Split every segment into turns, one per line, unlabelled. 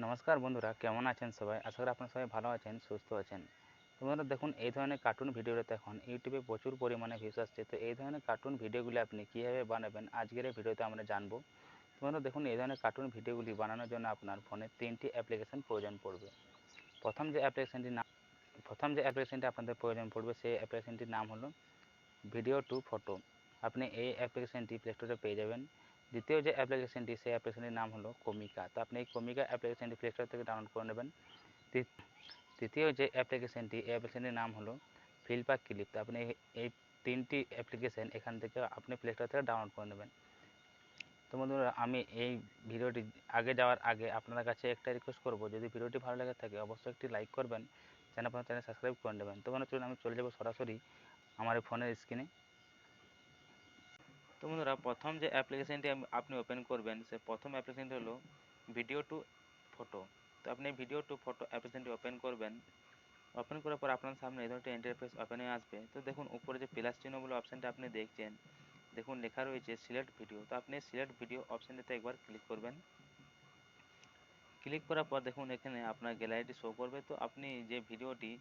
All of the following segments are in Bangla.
নমস্কার বন্ধুরা, কেমন আছেন সবাই? আশা করি আপনারা সবাই ভালো আছেন, সুস্থ আছেন। তো বন্ধুরা দেখুন, এই ধরনের কার্টুন ভিডিওতে এখন ইউটিউবে প্রচুর পরিমাণে ভিউজ আসছে। তো এই ধরনের কার্টুন ভিডিওগুলি আপনি কীভাবে বানাবেন আজকের এই ভিডিওতে আমরা জানবো। তো বন্ধুরা দেখুন, এই ধরনের কার্টুন ভিডিওগুলি বানানোর জন্য আপনার ফোনে 3টি অ্যাপ্লিকেশন প্রয়োজন পড়বে। প্রথম যে অ্যাপ্লিকেশনটির নাম প্রথম যে অ্যাপ্লিকেশনটি আপনাদের প্রয়োজন পড়বে সেই অ্যাপ্লিকেশনটির নাম হলো ভিডিও টু ফটো। আপনি এই অ্যাপ্লিকেশনটি প্লে স্টোরে পেয়ে যাবেন। দ্বিতীয় যে অ্যাপ্লিকেশনটি সেই অ্যাপ্লিকেশনটির নাম হলো কমিকা। তো আপনি এই কমিকা অ্যাপ্লিকেশনটি প্লে স্টোর থেকে ডাউনলোড করে নেবেন। তৃতীয় যে অ্যাপ্লিকেশনটি এই অ্যাপ্লিকেশনটির নাম হলো ফিল্পার ক্লিপ। তো আপনি এই 3টি অ্যাপ্লিকেশন এখান থেকে আপনি প্লে স্টোর থেকে ডাউনলোড করে নেবেন। তো বন্ধুরা, আমি এই ভিডিওটি আগে যাওয়ার আগে আপনাদের কাছে একটা রিকোয়েস্ট করব, যদি ভিডিওটি ভালো লেগে থাকে অবশ্যই একটি লাইক করবেন, চ্যানেল সাবস্ক্রাইব করে নেবেন। তো বন্ধুরা চলুন আমি চলে যাব সরাসরি আমার এই ফোনের স্ক্রিনে। তো বন্ধুরা, প্রথম যে অ্যাপ্লিকেশনটি আপনি ওপেন করবেন সে প্রথম অ্যাপ্লিকেশনটি হলো ভিডিও টু ফটো। তো আপনি ভিডিও টু ফটো অ্যাপ্লিকেশনটি ওপেন করবেন। ওপেন করার পর আপনার সামনে এই ধরনের ইন্টারফেস ওপেন হয়ে আসবে। তো দেখুন উপরে যে প্লাস চিহ্ন বলে অপশানটা আপনি দেখছেন, দেখুন লেখা রয়েছে সিলেক্ট ভিডিও। তো আপনি সিলেক্ট ভিডিও অপশানটিতে একবার ক্লিক করবেন। ক্লিক করার পর দেখুন এখানে আপনার গ্যালারিটি শো করবে। তো আপনি যে ভিডিওটি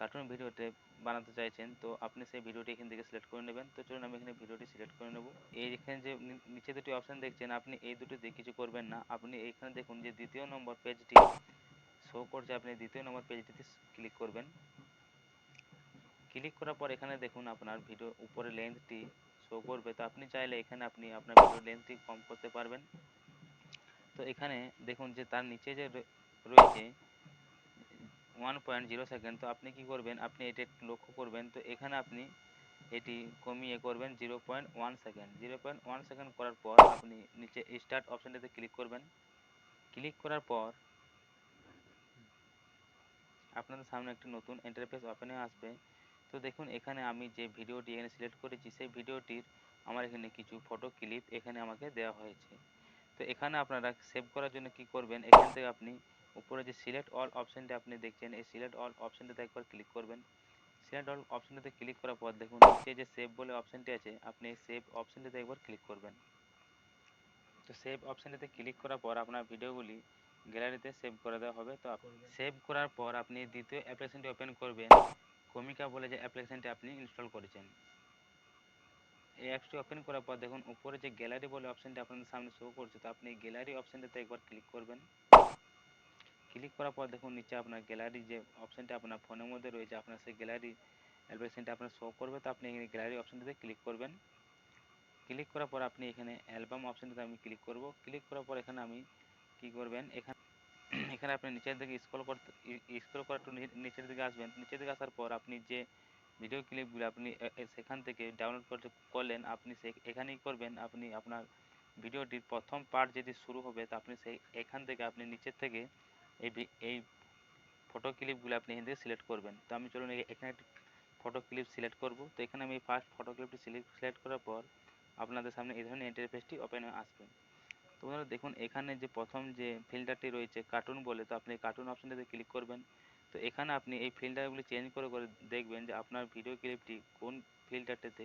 কার্টুন ভিডিওতে বানাতে চাইছেন, তো আপনি সেই ভিডিওটি এখান থেকে সিলেক্ট করে নেবেন। তো চলুন আমি এখানে ভিডিওটি সিলেক্ট করে নেব। এই এখানে যে নিচে দুটি অপশান দেখছেন, আপনি এই দুটোতে কিছু করবেন না। আপনি এখানে দেখুন যে দ্বিতীয় নম্বর পেজটি শো করছে, আপনি দ্বিতীয় নম্বর পেজটিতে ক্লিক করবেন। ক্লিক করার পর এখানে দেখুন আপনার ভিডিও উপরে লেন্থটি শো করবে। তো আপনি চাইলে এখানে আপনি আপনার ভিডিও লেন্থটি কম করতে পারবেন। তো এখানে দেখুন যে তার নিচে যে রয়েছে 1.0 সেকেন্ড। তো আপনি কি করবেন, আপনি এটা একটু লক্ষ্য করবেন। তো এখানে আপনি এটি কমিয়ে করবেন 0.1 সেকেন্ড। 0.1 সেকেন্ড করার পর আপনি নিচে স্টার্ট অপশানটিতে ক্লিক করবেন। ক্লিক করার পর আপনাদের সামনে একটি নতুন ইন্টারফেস ওপেন হয়ে আসবে। তো দেখুন এখানে আমি যে ভিডিওটি এখানে সিলেক্ট করেছি সেই ভিডিওটির আমার এখানে কিছু ফটো ক্লিপ এখানে আমাকে দেওয়া হয়েছে। তো এখানে আপনারা সেভ করার জন্য কি করবেন, এখান থেকে আপনি উপরে যে সিলেক্ট অল অপশানটি আপনি দেখছেন, এই সিলেক্ট অল অপশানটিতে একবার ক্লিক করবেন। সিলেক্ট অল অপশানটিতে ক্লিক করার পর দেখুন নিচে যে সেভ বলে অপশানটি আছে, আপনি এই সেভ অপশানটিতে একবার ক্লিক করবেন। তো সেভ অপশানটিতে ক্লিক করার পর আপনার ভিডিওগুলি গ্যালারিতে সেভ করে দেওয়া হবে। তো সেভ করার পর আপনি দ্বিতীয় অ্যাপ্লিকেশনটি ওপেন করবেন, কমিকা বলে যে অ্যাপ্লিকেশনটি আপনি ইনস্টল করেছেন। এই অ্যাপসটি ওপেন করার পর দেখুন উপরে যে গ্যালারি বলে অপশানটি আপনাদের সামনে শো করছে, তো আপনি গ্যালারি অপশানটিতে একবার ক্লিক করবেন। ক্লিক করার পর দেখুন নিচে আপনার গ্যালারি যে অপশানটি আপনার ফোনের মধ্যে রয়েছে, আপনার সেই গ্যালারি অ্যাপ্লিকেশনটি আপনার শো করবে। তো আপনি এখানে গ্যালারি অপশানটিতে ক্লিক করবেন। ক্লিক করার পর আপনি এখানে অ্যালবাম অপশানটিতে আমি ক্লিক করব। ক্লিক করার পর এখানে আমি কি করবেন, এখানে এখানে আপনি নিচের দিকে স্ক্রল করে একটু নিচের দিকে আসবেন। নিচের দিকে আসার পর আপনি যে ভিডিও ক্লিপগুলো আপনি সেখান থেকে ডাউনলোড করলেন, আপনি এখানেই করবেন। আপনি আপনার ভিডিওটির প্রথম পার্ট যেটি শুরু হবে, তা আপনি এখান থেকে আপনি নিচের থেকে এই ফটো ক্লিপগুলো আপনি এখান থেকে সিলেক্ট করবেন। তো আমি চলুন এখানে একটি ফটো ক্লিপ সিলেক্ট করব। তো এখানে আমি ফার্স্ট ফটো ক্লিপটি সিলেক্ট করার পর আপনাদের সামনে এই ধরনের ইন্টারফেসটি ওপেন হয়ে আসবে। তো বন্ধুরা দেখুন এখানে যে প্রথম যে ফিল্টারটি রয়েছে কার্টুন বলে, তো আপনি কার্টুন অপশানটিতে ক্লিক করবেন। তো এখানে আপনি এই ফিল্টারগুলি চেঞ্জ করে করে দেখবেন যে আপনার ভিডিও ক্লিপটি কোন ফিল্টারটিতে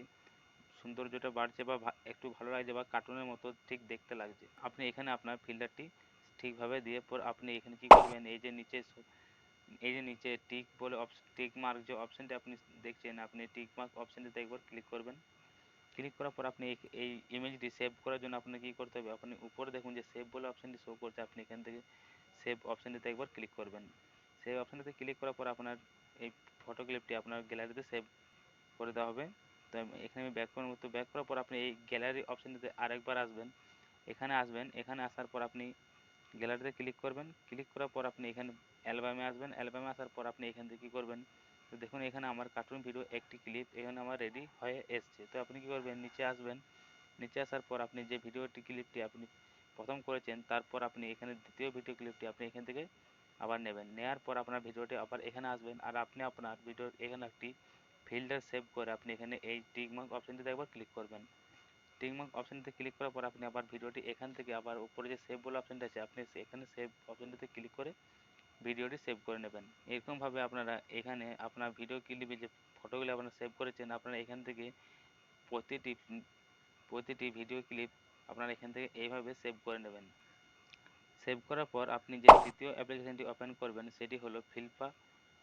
সৌন্দর্যটা বাড়ছে বা একটু ভালো লাগছে বা কার্টুনের মতো ঠিক দেখতে লাগছে। আপনি এখানে আপনার ফিল্টারটি ঠিকভাবে দিয়ে পর আপনি এখানে কি করবেন, এই যে নিচে টিক বলে টিক মার্ক যে অপশানটি আপনি দেখছেন, আপনি টিক মার্ক অপশানটিতে একবার ক্লিক করবেন। ক্লিক করার পর আপনি এই ইমেজটি সেভ করার জন্য আপনাকে কী করতে হবে, আপনি উপরে দেখুন যে সেভ বলে অপশানটি শো করছে, আপনি এখান থেকে সেভ অপশানটিতে একবার ক্লিক করবেন। সেভ অপশানটিতে ক্লিক করার পর আপনার এই ফটো ক্লিপটি আপনার গ্যালারিতে সেভ করে দেওয়া হবে। তো এখানে আমি ব্যাক করব। তো ব্যাক করার পর আপনি এই গ্যালারি অপশানটিতে আরেকবার আসবেন। এখানে আসার পর আপনি গ্যালারিতে ক্লিক করবেন। ক্লিক করার পর আপনি এখানে অ্যালবামে আসবেন। অ্যালবামে আসার পর আপনি এখান থেকে কী করবেন, তো দেখুন এখানে আমার কার্টুন ভিডিও একটি ক্লিপ এখানে আমার রেডি হয়ে এসছে। তো আপনি কী করবেন, নিচে আসবেন। নিচে আসার পর আপনি যে ভিডিওটি ক্লিপটি আপনি প্রথম করেছেন, তারপর আপনি এখানে দ্বিতীয় ভিডিও ক্লিপটি আপনি এখান থেকে আবার নেবেন। নেওয়ার পর আপনার ভিডিওটি আবার এখানে আসবেন। আর আপনি আপনার ভিডিওর এখানে একটি ফিল্টার সেভ করে আপনি এখানে এই টিক মার্ক অপশানটিতে একবার ক্লিক করবেন। টিক মার্ক অপশানটিতে ক্লিক করার পর আপনি আবার ভিডিওটি এখান থেকে আবার উপরে যে সেভ বলে অপশানটি আছে, আপনি এখানে সেভ অপশানটিতে ক্লিক করে ভিডিওটি সেভ করে নেবেন। এরকমভাবে আপনারা এখানে আপনার ভিডিও ক্লিপে যে ফটোগুলো আপনারা সেভ করেছেন, আপনারা এখান থেকে প্রতিটি ভিডিও ক্লিপ আপনারা এখান থেকে এইভাবে সেভ করে নেবেন। সেভ করার পর আপনি যে দ্বিতীয় অ্যাপ্লিকেশনটি ওপেন করবেন সেটি হলো ফিল্পা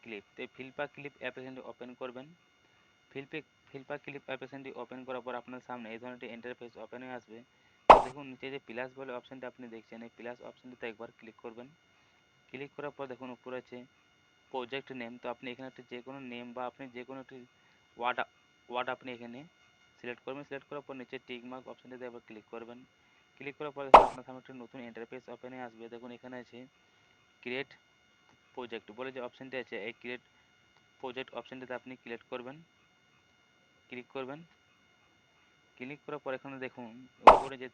ক্লিপ। তো ফিল্পা ক্লিপ অ্যাপ্লিকেশনটি ওপেন করবেন। ফিল্পা ক্লিপ অ্যাপ্লিকেশনটি ওপেন করার পর আপনার সামনে এই ধরনের একটি ইন্টারফেস ওপেন হয়ে আসবে। তো দেখুন নিচে যে প্লাস বলে অপশানটি আপনি দেখছেন, এই প্লাস অপশানটিতে একবার ক্লিক করবেন। ক্লিক করার পর দেখুন উপরে আছে প্রজেক্ট নেম। তো আপনি এখানে একটি যে কোনো নেম বা আপনি যে কোনো একটি ওয়ার্ড ওয়ার্ড আপনি এখানে সিলেক্ট করবেন। সিলেক্ট করার পর নিচে টিক মার্ক অপশানটিতে একবার ক্লিক করবেন। ক্লিক করার পর দেখুন আপনার সামনে একটি নতুন ইন্টারফেস ওপেন হয়ে আসবে। দেখুন এখানে আছে ক্রিয়েট প্রজেক্ট বলে যে অপশানটি আছে, এই ক্রিয়েট প্রজেক্ট অপশানটিতে আপনি ক্লিক করবেন। ক্লিক করার পর এখানে দেখুন উপরে যে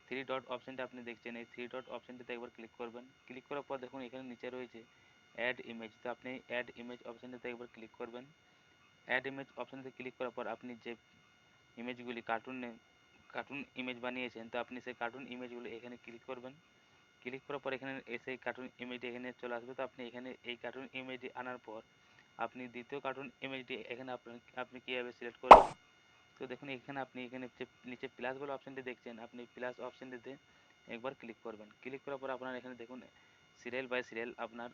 থ্রি ডট অপশানটি আপনি দেখছেন, এই থ্রি ডট অপশানটিতে একবার ক্লিক করবেন। ক্লিক করার পর দেখুন এখানে নিচে রয়েছে অ্যাড ইমেজ। তো আপনি অ্যাড ইমেজ অপশানটিতে একবার ক্লিক করবেন। অ্যাড ইমেজ অপশানটিতে ক্লিক করার পর আপনি যে ইমেজগুলি কার্টুন ইমেজ বানিয়েছেন, তো আপনি সেই কার্টুন ইমেজগুলো এখানে ক্লিক করবেন। ক্লিক করার পর এখানে এসে কার্টুন ইমেজটি এখানে চলে আসবে। তো আপনি এখানে এই কার্টুন ইমেজটি আনার পর আপনি দ্বিতীয় কার্টুন ইমেজটি এখানে আপনি কীভাবে সিলেক্ট করবেন। তো দেখুন এখানে যে নিচে প্লাস বলে অপশানটি দেখছেন, আপনি প্লাস অপশানটিতে একবার ক্লিক করবেন। ক্লিক করার পর আপনার এখানে দেখুন সিরিয়াল বাই সিরিয়াল আপনার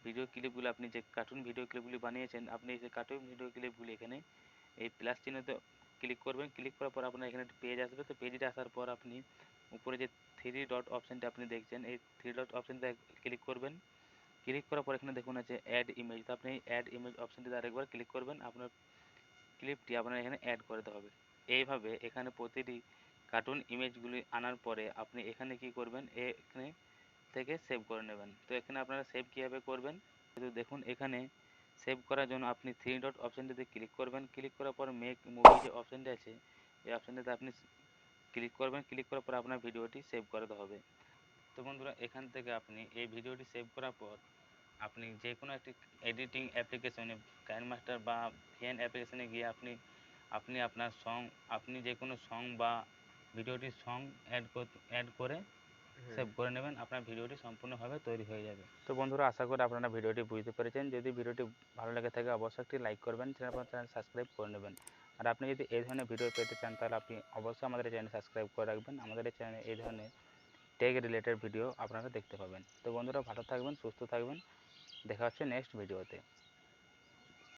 ভিডিও ক্লিপগুলো, আপনি যে কার্টুন ভিডিও ক্লিপগুলি বানিয়েছেন, আপনি সেই কার্টুন ভিডিও ক্লিপগুলি এখানে এই প্লাস চিহ্নতে ক্লিক করবেন। ক্লিক করার পর আপনার এখানে একটি পেজ আসবে। তো পেজটা আসার পর আপনি উপরে যে থ্রি ডট অপশানটি আপনি দেখছেন, এই থ্রি ডট অপশানটিতে ক্লিক করবেন। ক্লিক করার পর এখানে দেখুন আছে অ্যাড ইমেজ। তো আপনি অ্যাড ইমেজ অপশানটিতে আরেকবার ক্লিক করবেন। আপনার ক্লিপটি আপনার এখানে অ্যাড করতে হবে। এইভাবে এখানে প্রতিটি কার্টুন ইমেজগুলি আনার পরে আপনি এখানে কি করবেন, এখানে থেকে সেভ করে নেবেন। তো এখানে আপনারা সেভ কীভাবে করবেন, তো দেখুন এখানে সেভ করার জন্য আপনি থ্রি ডট অপশানটিতে ক্লিক করবেন। ক্লিক করার পর মেক মুভি যে অপশানটি আছে, এই অপশানটিতে আপনি ক্লিক করবেন। ক্লিক করার পর আপনার ভিডিওটি সেভ করতে হবে। তো বন্ধুরা এখান থেকে আপনি এই ভিডিওটি সেভ করার পর আপনি যে কোনো একটি এডিটিং অ্যাপ্লিকেশনে কাইনমাস্টার বা ভিএন অ্যাপ্লিকেশনে গিয়ে আপনি আপনি আপনার আপনি যে কোনো সং বা ভিডিওটির সং অ্যাড করে সেভ করে নেবেন। আপনার ভিডিওটি সম্পূর্ণভাবে তৈরি হয়ে যাবে। তো বন্ধুরা আশা করি আপনারা ভিডিওটি বুঝতে পেরেছেন। যদি ভিডিওটি ভালো লেগে থাকে অবশ্যই একটি লাইক করবেন, চ্যানেল সাবস্ক্রাইব করে নেবেন। আর আপনি যদি এই ধরনের ভিডিও পেতে চান তাহলে আপনি অবশ্যই আমাদের চ্যানেল সাবস্ক্রাইব করে রাখবেন। আমাদের এই চ্যানেলে এই ধরনের টেক রিলেটেড ভিডিও আপনারা দেখতে পাবেন। তো বন্ধুরা ভালো থাকবেন, সুস্থ থাকবেন, দেখা হচ্ছে নেক্সট ভিডিওতে।